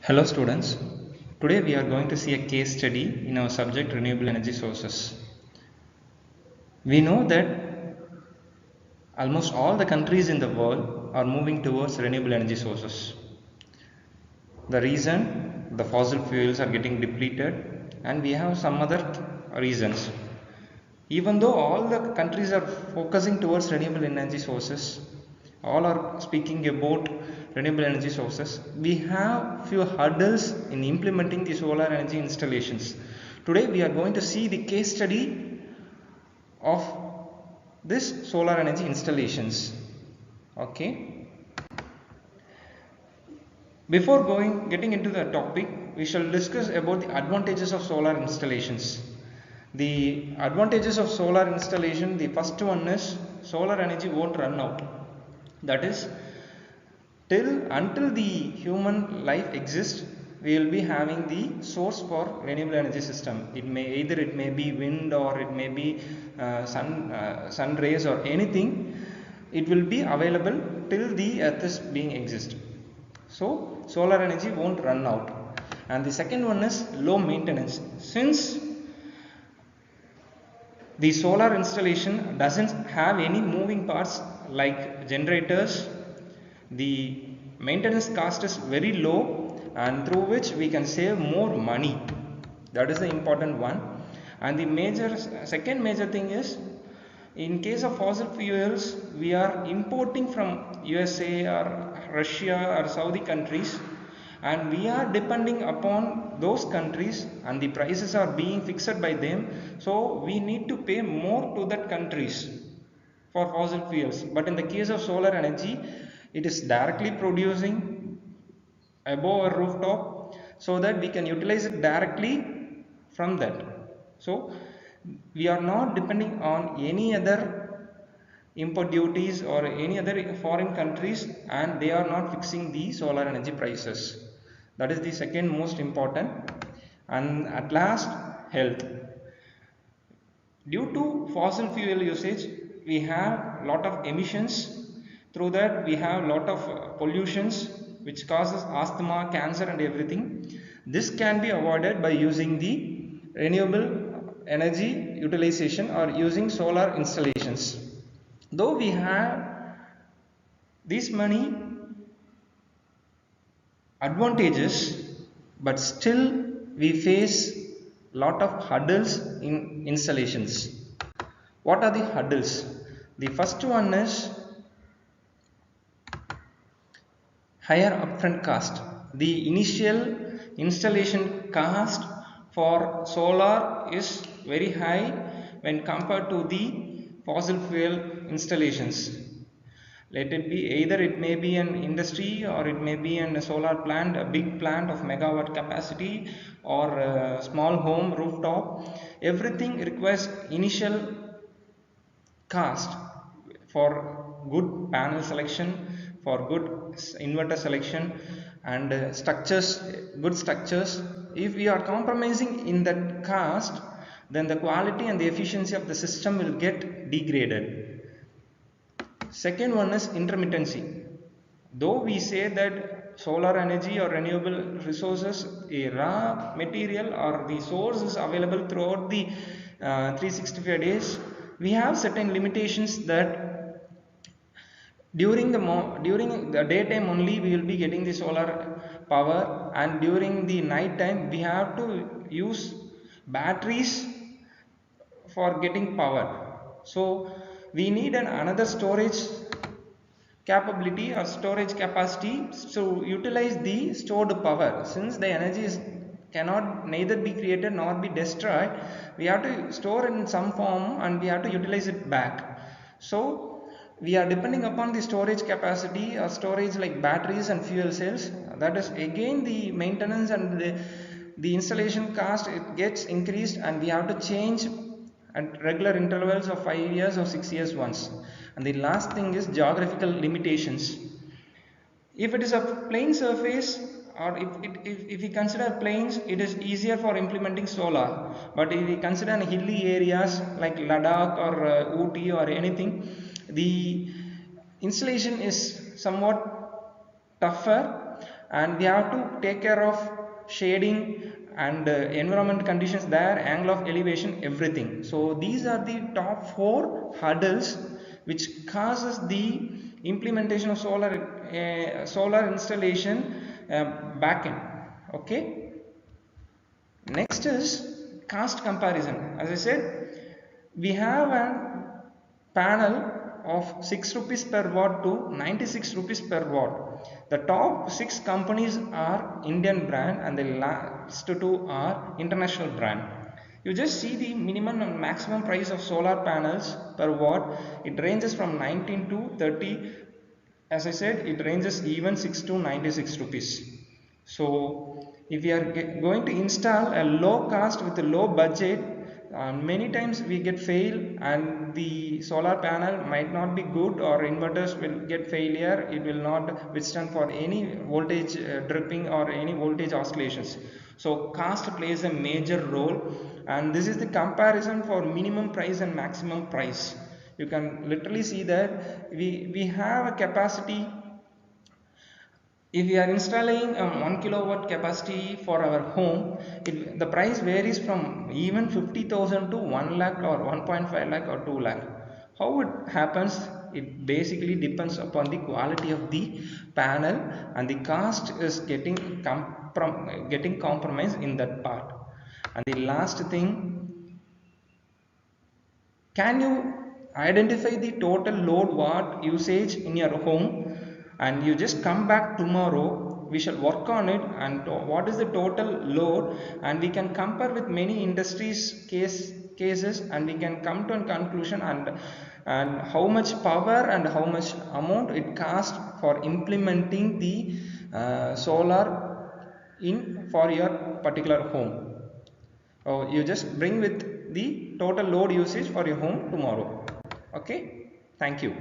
Hello students, today we are going to see a case study in our subject renewable energy sources. We know that almost all the countries in the world are moving towards renewable energy sources. The reason, the fossil fuels are getting depleted, and we have some other reasons. Even though all the countries are focusing towards renewable energy sources, all are speaking about renewable energy sources, we have few hurdles in implementing the solar energy installations. Today we are going to see the case study of this solar energy installations. Okay. Before getting into the topic, we shall discuss about the advantages of solar installations. The advantages of solar installation, the first one is solar energy won't run out. That is, until the human life exists, we will be having the source for renewable energy system. It may be wind, or it may be sun rays or anything. It will be available till the earth is being exist. So solar energy won't run out. And the second one is low maintenance. Since the solar installation doesn't have any moving parts like generators, the maintenance cost is very low, and through which we can save more money. That is the important one. And the second major thing is, in case of fossil fuels, we are importing from USA or Russia or Saudi countries, and we are depending upon those countries, and the prices are being fixed by them, so we need to pay more to that countries for fossil fuels. But in the case of solar energy, it is directly producing above our rooftop, so that we can utilize it directly from that. So we are not depending on any other import duties or any other foreign countries, and they are not fixing the solar energy prices. That is the second most important. And at last, health. Due to fossil fuel usage, we have lot of emissions. Through that, we have lot of pollutions which causes asthma, cancer and everything. This can be avoided by using the renewable energy utilization or using solar installations. Though we have these many advantages, but still we face lot of hurdles in installations. What are the hurdles? The first one is higher upfront cost. The initial installation cost for solar is very high when compared to the fossil fuel installations. Let it be either it may be an industry, or it may be a solar plant, a big plant of megawatt capacity, or a small home rooftop. Everything requires initial cost for good panel selection, for good inverter selection, and good structures. If we are compromising in that cost, then the quality and the efficiency of the system will get degraded. Second one is intermittency. Though we say that solar energy or renewable resources, a raw material or the source is available throughout the 365 days, we have certain limitations that during the daytime only we will be getting the solar power, and during the night time we have to use batteries for getting power. So we need another storage capability or storage capacity to utilize the stored power. Since the energy cannot neither be created nor be destroyed, we have to store in some form and we have to utilize it back. So we are depending upon the storage capacity or storage like batteries and fuel cells. That is again the maintenance and the installation cost, it gets increased, and we have to change at regular intervals of 5 years or 6 years once. And the last thing is geographical limitations. If it is a plain surface, or if we consider plains, it is easier for implementing solar. But if we consider hilly areas like Ladakh or Ooty or anything, the installation is somewhat tougher, and we have to take care of shading and environment conditions there, angle of elevation, everything. So these are the top 4 hurdles which causes the implementation of solar installation backend. Okay. Next is cost comparison. As I said, we have a panel of 6 rupees per watt to 96 rupees per watt. The top 6 companies are Indian brand and the last 2 are international brand. You just see the minimum and maximum price of solar panels per watt. It ranges from 19 to 30. As I said, it ranges even 6 to 96 rupees. So if we are going to install a low cost with a low budget, many times we get fail, and the solar panel might not be good, or inverters will get failure. It will not withstand for any voltage dripping or any voltage oscillations. So cost plays a major role, and this is the comparison for minimum price and maximum price. You can literally see that we have a capacity. If we are installing a 1 kilowatt capacity for our home, the price varies from even 50,000 to 1 lakh or 1.5 lakh or 2 lakh. How it happens? It basically depends upon the quality of the panel, and the cost is getting compromised in that part. And the last thing, can you identify the total load watt usage in your home? And you just come back tomorrow, we shall work on it, and what is the total load, and we can compare with many industries cases, and we can come to a conclusion, and how much power and how much amount it costs for implementing the solar in for your particular home. You just bring with the total load usage for your home tomorrow. Okay, thank you.